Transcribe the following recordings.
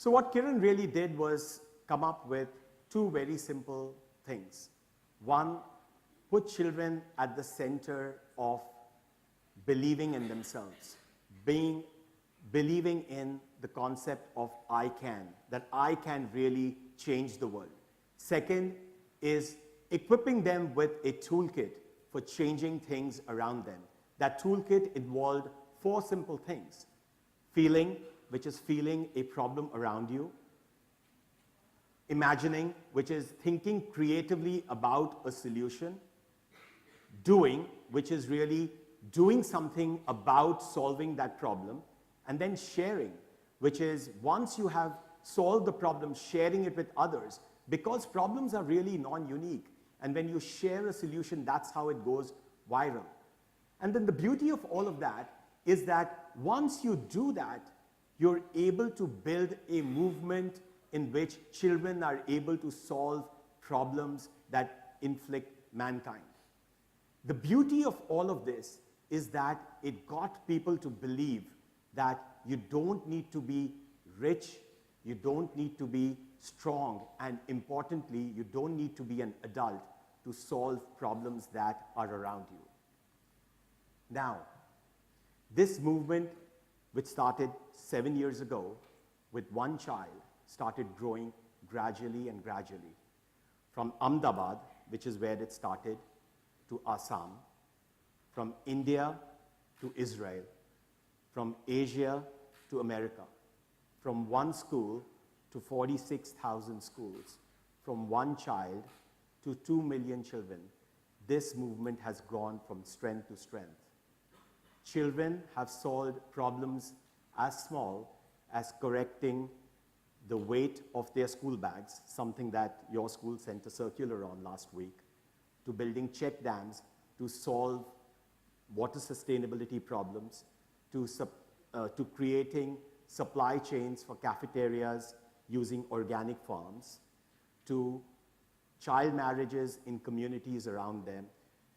So what Kiran really did was come up with two very simple things. One, put children at the center of believing in themselves, believing in the concept of I can, that I can really change the world. Second is equipping them with a toolkit for changing things around them. That toolkit involved four simple things. Feeling, which is feeling a problem around you. Imagining, which is thinking creatively about a solution. Doing, which is really doing something about solving that problem. And then sharing, which is once you have solved the problem, sharing it with others, because problems are really non-unique. And when you share a solution, that's how it goes viral. And then the beauty of all of that is that once you do that, you're able to build a movement in which children are able to solve problems that inflict mankind. The beauty of all of this is that it got people to believe that you don't need to be rich, you don't need to be strong, and importantly, you don't need to be an adult to solve problems that are around you. Now, this movement, which started 7 years ago with one child, started growing gradually and gradually. From Ahmedabad, which is where it started, to Assam, from India to Israel, from Asia to America, from one school to 46,000 schools, from one child to 2 million children. This movement has gone from strength to strength. Children have solved problems as small as correcting the weight of their school bags, something that your school sent a circular on last week, to building check dams to solve water sustainability problems, to creating supply chains for cafeterias using organic farms, to child marriages in communities around them,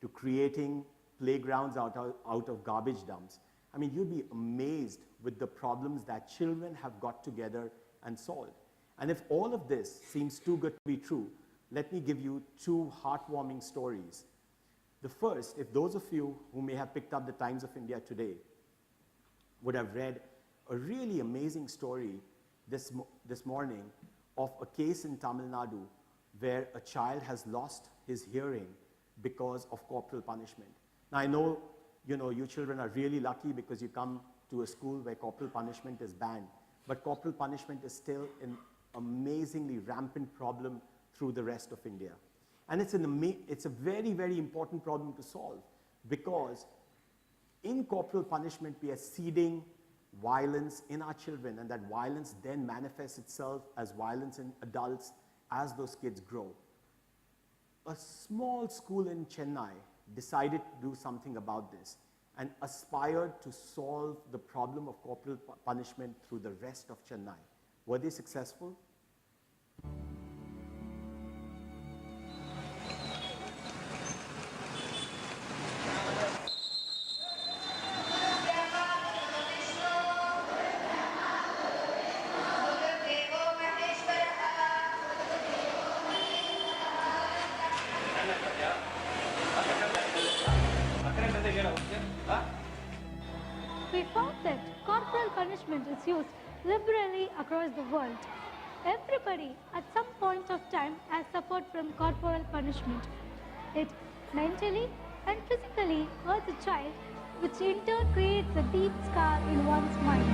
to creating playgrounds out of garbage dumps. I mean, you'd be amazed with the problems that children have got together and solved. And if all of this seems too good to be true, let me give you two heartwarming stories. The first, if those of you who may have picked up the Times of India today would have read a really amazing story this morning of a case in Tamil Nadu where a child has lost his hearing because of corporal punishment. Now, I know, you children are really lucky because you come to a school where corporal punishment is banned, but corporal punishment is still an amazingly rampant problem through the rest of India. And it's a very, very important problem to solve because in corporal punishment, we are seeding violence in our children, and that violence then manifests itself as violence in adults as those kids grow. A small school in Chennai decided to do something about this and aspired to solve the problem of corporal punishment through the rest of Chennai. Were they successful? We found that corporal punishment is used liberally across the world. Everybody at some point of time has suffered from corporal punishment. It mentally and physically hurts a child, which in turn creates a deep scar in one's mind.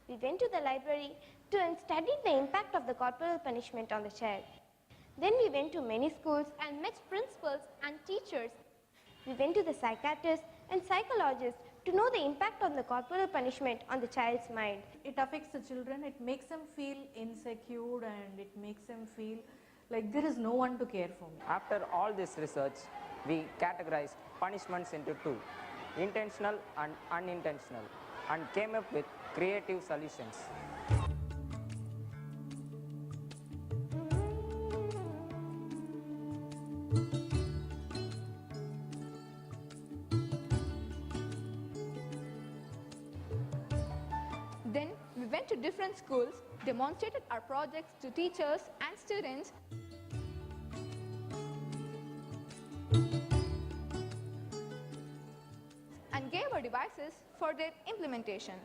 We went to the library to study the impact of the corporal punishment on the child. Then we went to many schools and met principals and teachers. We went to the psychiatrists and psychologists to know the impact of the corporal punishment on the child's mind. It affects the children, it makes them feel insecure and it makes them feel like there is no one to care for me. After all this research, we categorized punishments into two, intentional and unintentional, and came up with creative solutions. different schools, demonstrated our projects to teachers and students, and gave our devices for their implementation.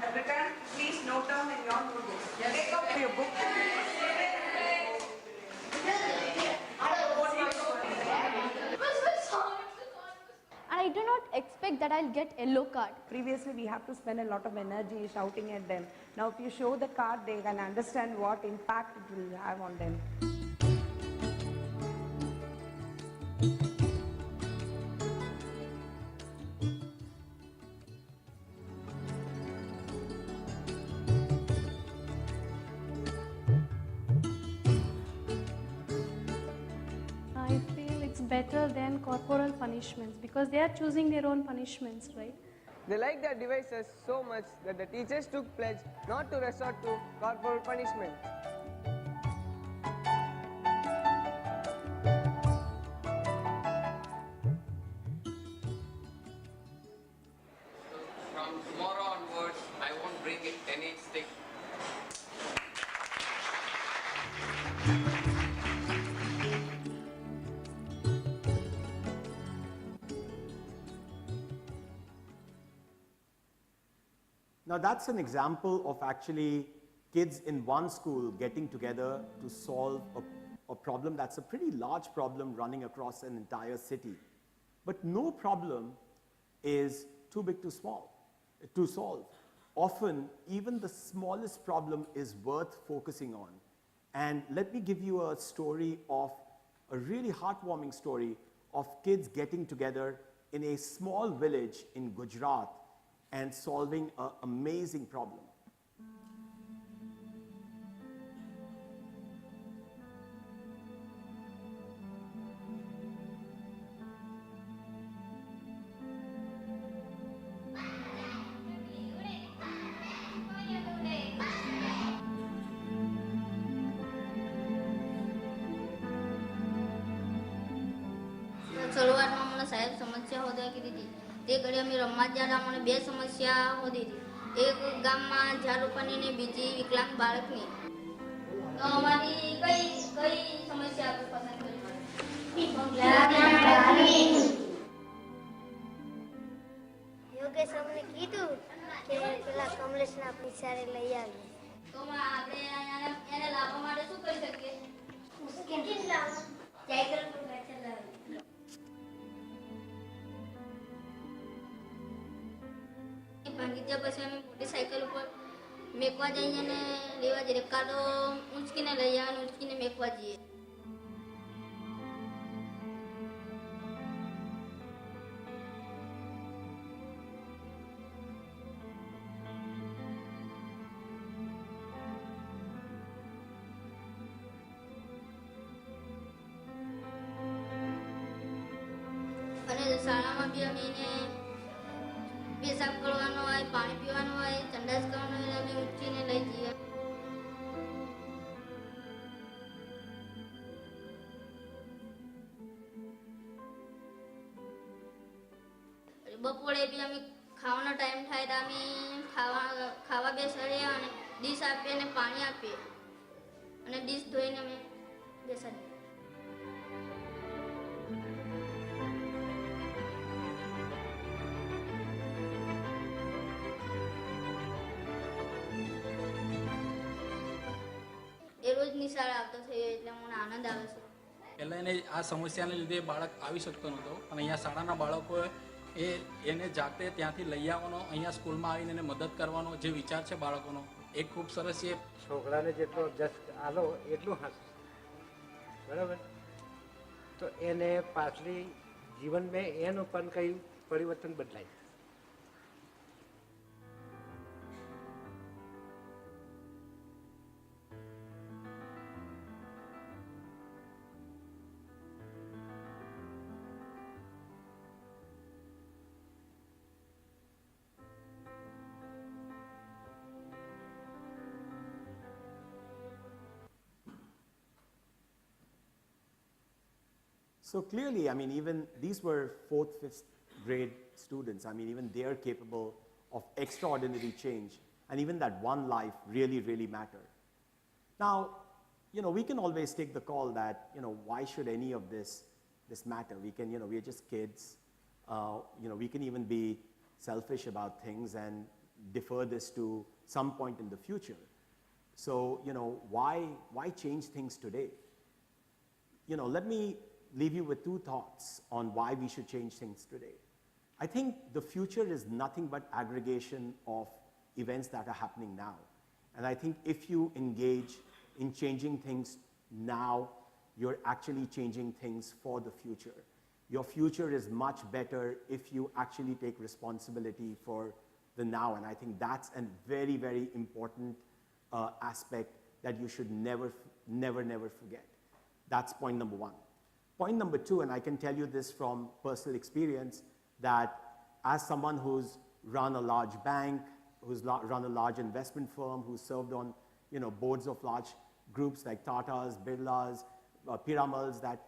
At return, please note down in your notebook. Take out your book. I do not expect that I'll get yellow card. Previously, we have to spend a lot of energy shouting at them. Now, if you show the card, they can understand what impact it will have on them. I feel it's better than corporal punishments because they are choosing their own punishments, right? They like their devices so much that the teachers took pledge not to resort to corporal punishment. From tomorrow onwards, I won't bring any stick. Now that's an example of actually kids in one school getting together to solve a problem that's a pretty large problem running across an entire city. But no problem is too big to solve. Often, even the smallest problem is worth focusing on. And let me give you a story of a really heartwarming story of kids getting together in a small village in Gujarat and solving an amazing problem. શરૂઆતમાં મને સાહેબ સમસ્યા હોદા કીધી હતી તે ઘડી અમે રમવા જ્યારે મને બે સમસ્યા હોદી હતી એક ગામમાં ઝાડ રોપણીની બીજી વિકલાંગ બાળકની તો અમારી કઈ કઈ સમસ્યા આપણે પસંદ કરી યોગેશ અમને કીધું કે પેલા કમલેશના પૈસારે લઈ આવી તો આપણે એને લાવવા માટે શું કરી શકીએ કેટલી લાવવા સાયકલ પર બેઠા લાવી ભાંગી પછી અમે મોટી સાયકલ ઉપર મેકવા જઈએ અને લેવા જઈએ કાં તો ઊંચકીને લઈ આવે ઊંચકીને મેકવા જઈએ અને શાળામાં બી અમે એને પેશાબ કરવાનો હોય પાણી પીવાનું હોય સંડાસ કરવાનો હોય અમે ઊંચીને લઈ જઈએ બપોરે બી અમે ખાવાનો ટાઈમ થાય તો અમે ખાવા બેસાડીએ અને ડીશ આપીએ અને પાણી આપીએ અને ડીશ ધોઈને અમે બેસાડીએ રોજ નિશાળે આવતો થયો એટલે મને આનંદ આવે છે પહેલાં એને આ સમસ્યાને લીધે બાળક આવી શકતો નહોતો અને અહીંયા શાળાના બાળકોએ એને જાતે ત્યાંથી લઈ આવવાનો અહીંયા સ્કૂલમાં આવીને એને મદદ કરવાનો જે વિચાર છે બાળકોનો એ ખૂબ સરસ છે છોકરાને જેટલો જસ્ટ આલો એટલું હશે બરાબર તો એને પાછલી જીવનમાં એનું પણ કંઈ પરિવર્તન બદલાય So clearly, I mean, even these were 4th, 5th grade students. I mean, even they are capable of extraordinary change. and even that one life really, really matter. Now, we can always take the call that, why should any of this matter? We can, we're just kids. We can even be selfish about things and defer this to some point in the future. So, why change things today? Let me leave you with two thoughts on why we should change things today. I think the future is nothing but aggregation of events that are happening now. And I think if you engage in changing things now, you're actually changing things for the future. Your future is much better if you actually take responsibility for the now. And I think that's a very, very important aspect that you should never forget. That's point number one. Point number two, and I can tell you this from personal experience, that as someone who's run a large bank, who's run a large investment firm, who's served on boards of large groups like Tata's, Birla's, Piramals, that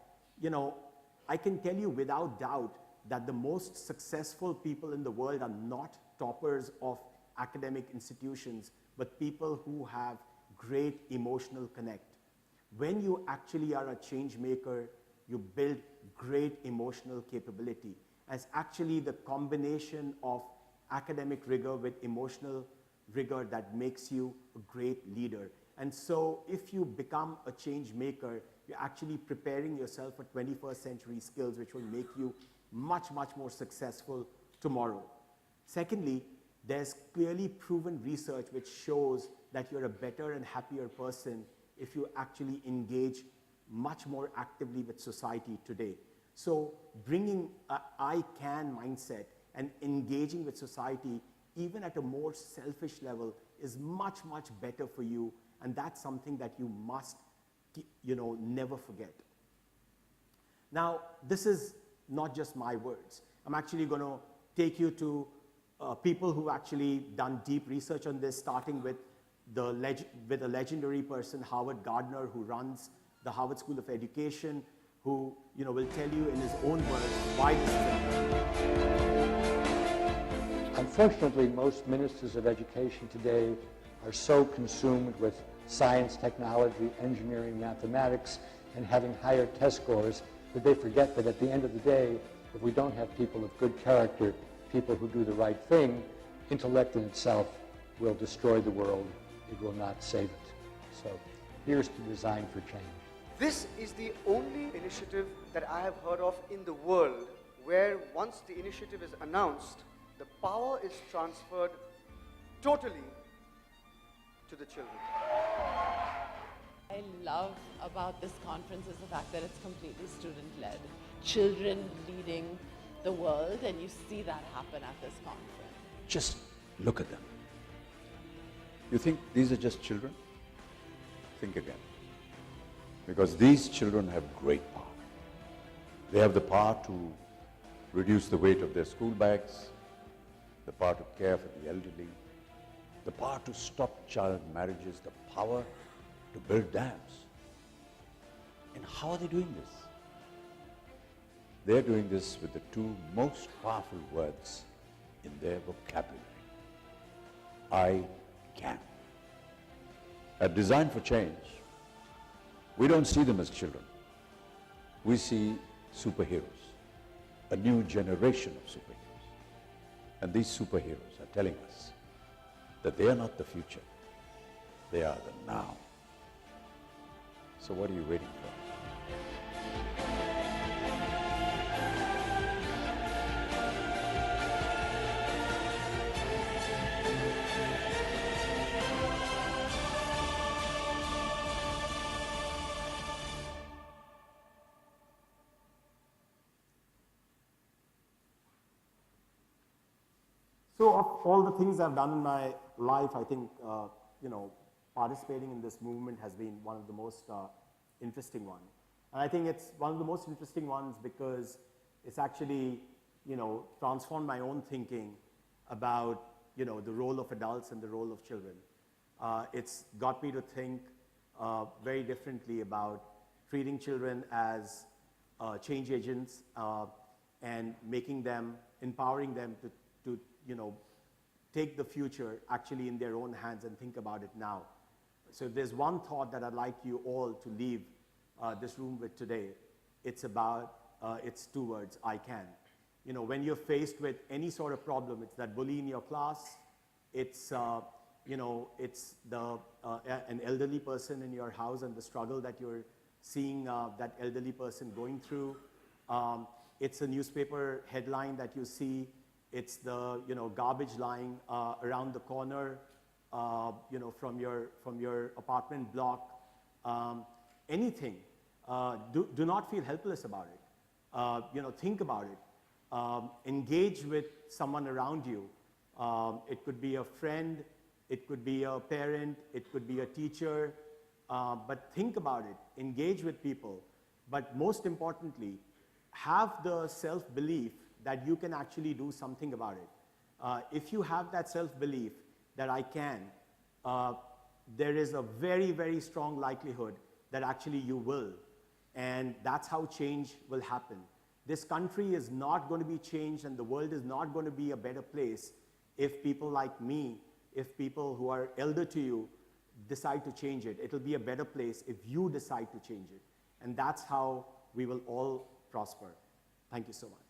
I can tell you without doubt that the most successful people in the world are not toppers of academic institutions, but people who have great emotional connect. When you actually are a change maker, you build great emotional capability. It's actually the combination of academic rigor with emotional rigor that makes you a great leader. And so if you become a change maker, you're actually preparing yourself for 21st century skills, which will make you much, much more successful tomorrow. Secondly, there's clearly proven research which shows that you're a better and happier person if you actually engage much more actively with society today. So bringing a I can mindset and engaging with society, even at a more selfish level, is much, much better for you. And that's something that you must, never forget. Now, this is not just my words. I'm actually going to take you to people who've actually done deep research on this, starting with with a legendary person, Howard Gardner, who runs the Harvard School of Education, who will tell you in his own words why this is important. Unfortunately, most ministers of education today are so consumed with science, technology, engineering, mathematics, and having higher test scores that they forget that at the end of the day, if we don't have people of good character, people who do the right thing, intellect in itself will destroy the world. It will not save it. So here's to design for change. This is the only initiative that I have heard of in the world where once the initiative is announced, the power is transferred totally to the children. I love about this conference is the fact that it's completely student-led. Children leading the world, and you see that happen at this conference. Just look at them. You think these are just children? Think again. Because these children have great power. They have the power to reduce the weight of their school bags, the power to care for the elderly, the power to stop child marriages, the power to build dams. And how are they doing this? They're doing this with the two most powerful words in their vocabulary. I can. At Design for Change, we don't see them as children. We see superheroes, a new generation of superheroes. And these superheroes are telling us that they are not the future, they are the now. So what are you waiting for? So of all the things I've done in my life, I think, participating in this movement has been one of the most interesting ones. And I think it's one of the most interesting ones because it's actually, transformed my own thinking about, the role of adults and the role of children. It's got me to think very differently about treating children as change agents and making them, empowering them to take the future actually in their own hands and think about it now. So if there's one thought that I'd like you all to leave this room with today, it's two words: I can. You know, when you're faced with any sort of problem, it's that bully in your class, it's it's an elderly person in your house and the struggle that you're seeing that elderly person going through. It's a newspaper headline that you see. It's the garbage lying around the corner, from your apartment block. Anything. Do not feel helpless about it. Think about it. Engage with someone around you. It could be a friend, it could be a parent, it could be a teacher, but think about it. Engage with people. But most importantly, have the self-belief that you can actually do something about it. If you have that self-belief that I can, there is a very, very strong likelihood that actually you will. And that's how change will happen. This country is not going to be changed and the world is not going to be a better place if people like me, if people who are elder to you decide to change it. It'll be a better place if you decide to change it. And that's how we will all prosper. Thank you so much.